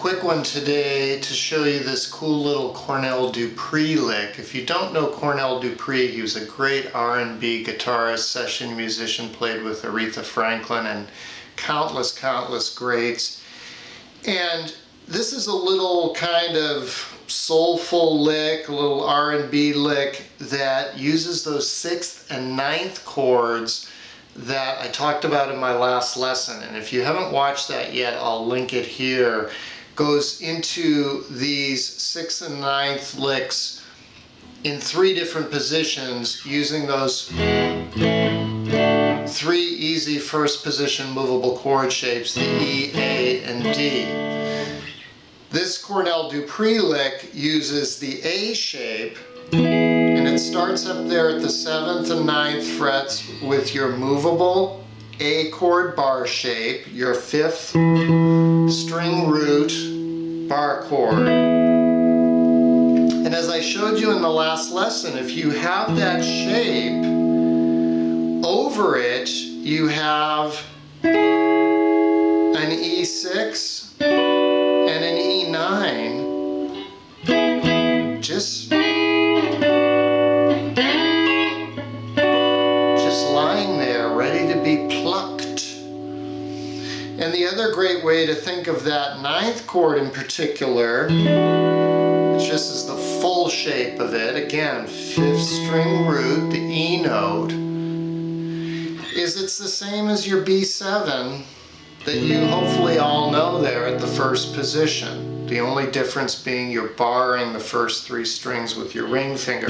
quick one today to show you this cool little Cornell Dupree lick. If you don't know Cornell Dupree, he was a great R&B guitarist, session musician, played with Aretha Franklin and countless greats. And this is a little kind of soulful lick, a little R&B lick that uses those 6th and 9th chords that I talked about in my last lesson. And if you haven't watched that yet, I'll link it here. Goes into these 6th and 9th licks in 3 different positions using those 3 easy first position movable chord shapes, the E, A, and D. This Cornell Dupree lick uses the A shape, and it starts up there at the 7th and 9th frets with your movable A chord bar shape, your 5th string root bar chord. And as I showed you in the last lesson, if you have that shape, over it you have an E6 and an E9. Just lying there, ready to be plucked. And the other great way to think of that 9th chord in particular, which just is the full shape of it, again, 5th string root, the E note, is it's the same as your B7 that you hopefully all know there at the first position. The only difference being you're barring the first 3 strings with your ring finger.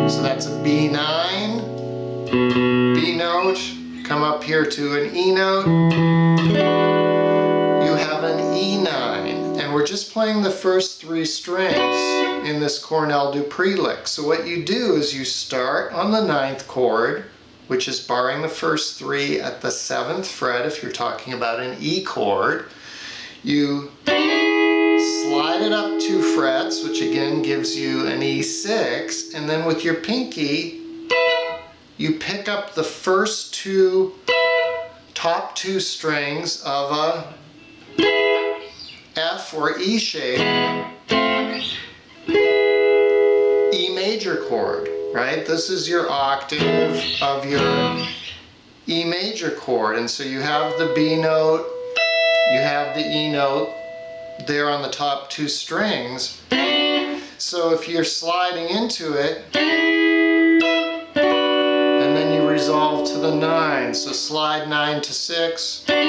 So that's a B9, B note, come up here to an E note, you have an E9, and we're just playing the first 3 strings in this Cornell Dupree lick. So what you do is you start on the 9th chord, which is barring the first 3 at the 7th fret if you're talking about an E chord. You slide it up 2 frets, which again gives you an E6, and then with your pinky you pick up the first 2 top 2 strings of a F or E shape E major chord, right? This is your octave of your E major chord, and so you have the B note, you have the E note there on the top 2 strings. So if you're sliding into it, and then you resolve to the 9, so slide 9 to 6, pick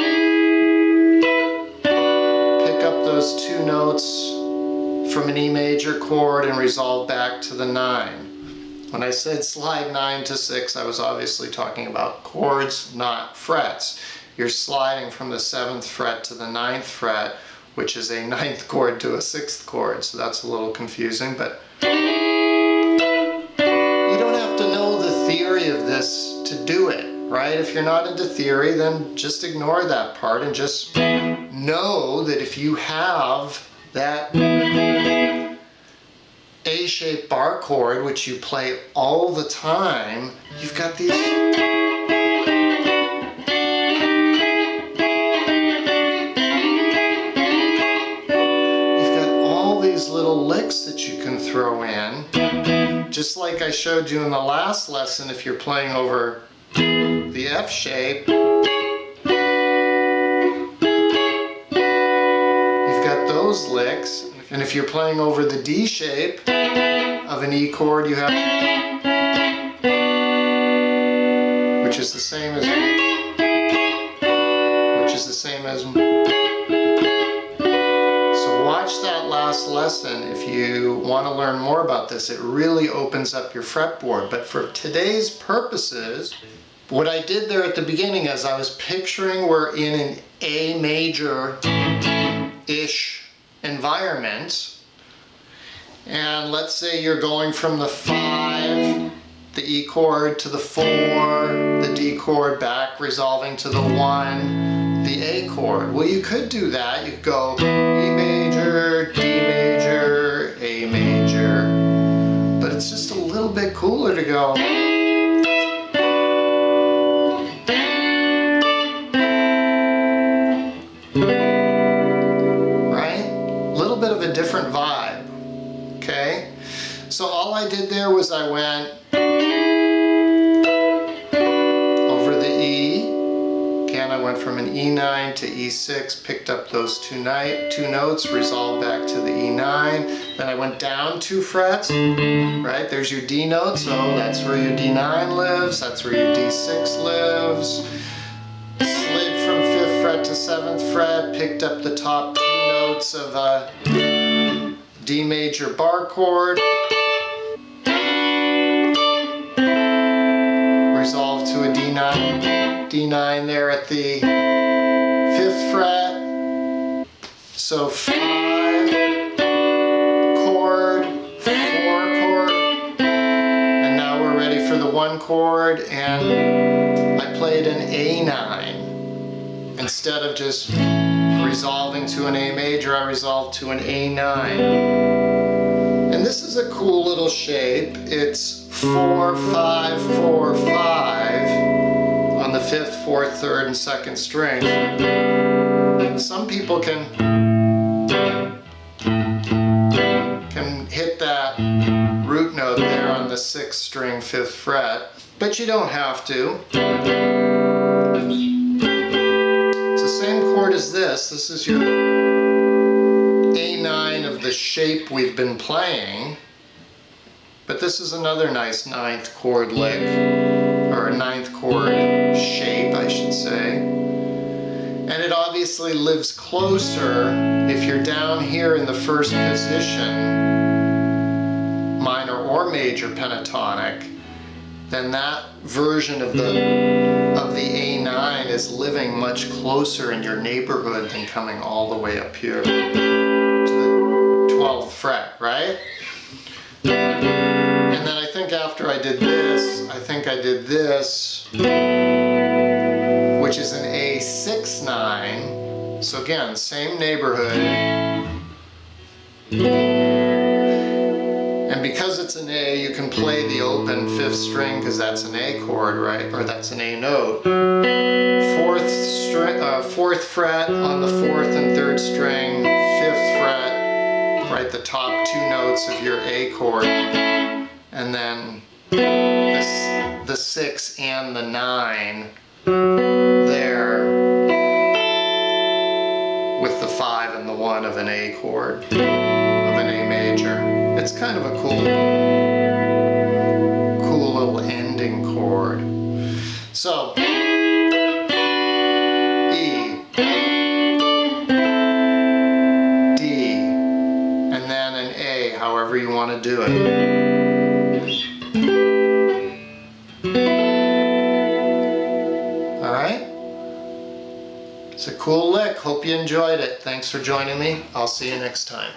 up those 2 notes from an E major chord and resolve back to the 9. When I said slide 9 to 6, I was obviously talking about chords, not frets. You're sliding from the 7th fret to the 9th fret, which is a 9th chord to a 6th chord, so that's a little confusing, but you don't have to know the theory of this to do it, right? If you're not into theory, then just ignore that part and just know that if you have that A-shaped bar chord, which you play all the time, you've got these little licks that you can throw in. Just like I showed you in the last lesson, if you're playing over the F shape, you've got those licks. And if you're playing over the D shape of an E chord, you have, which is the same as watch that last lesson if you want to learn more about this. It really opens up your fretboard. But for today's purposes, what I did there at the beginning is I was picturing we're in an A major-ish environment. And let's say you're going from the 5, the E chord, to the 4, the D chord, back resolving to the 1, the A chord. Well, you could do that. You could go E major, D major, A major. But it's just a little bit cooler to go. Right? Okay, so all I did there was I went over the E. Again, I went from an E9 to E6, picked up those two notes, resolved back to the E9. Then I went down 2 frets, right? There's your D note, so that's where your D9 lives, that's where your D6 lives. Slid from 5th fret to 7th fret, picked up the top 2 notes of a D major bar chord, resolved to a D9 there at the 5th fret. So 5 chord, 4 chord, and now we're ready for the 1 chord, and I played an A9. Instead of just resolving to an A major, I resolved to an A9. And this is a cool little shape. It's 4, 5, 4, 5 on the 5th, 4th, 3rd, and 2nd string. Some people can hit that root note there on the 6th string, 5th fret, but you don't have to. It's the same chord as this. This is your A9 of the shape we've been playing, but this is another nice 9th chord lick, or a 9th chord shape, I should say. And it obviously lives closer if you're down here in the first position, minor or major pentatonic, then that version of the A9 is living much closer in your neighborhood than coming all the way up here to the 12th fret, right? And then I think after I did this, which is an A6-9. So again, same neighborhood. And because it's an A, you can play the open 5th string because that's an A chord, right? Or that's an A note. 4th fret on the 4th and 3rd string, 5th fret, right, the top 2 notes of your A chord. And then the 6 and the 9 there with the 5 and the 1 of an A chord, of an A major. It's kind of a cool little ending chord. So, E, D, and then an A, however you want to do it. Alright? It's a cool lick. Hope you enjoyed it. Thanks for joining me. I'll see you next time.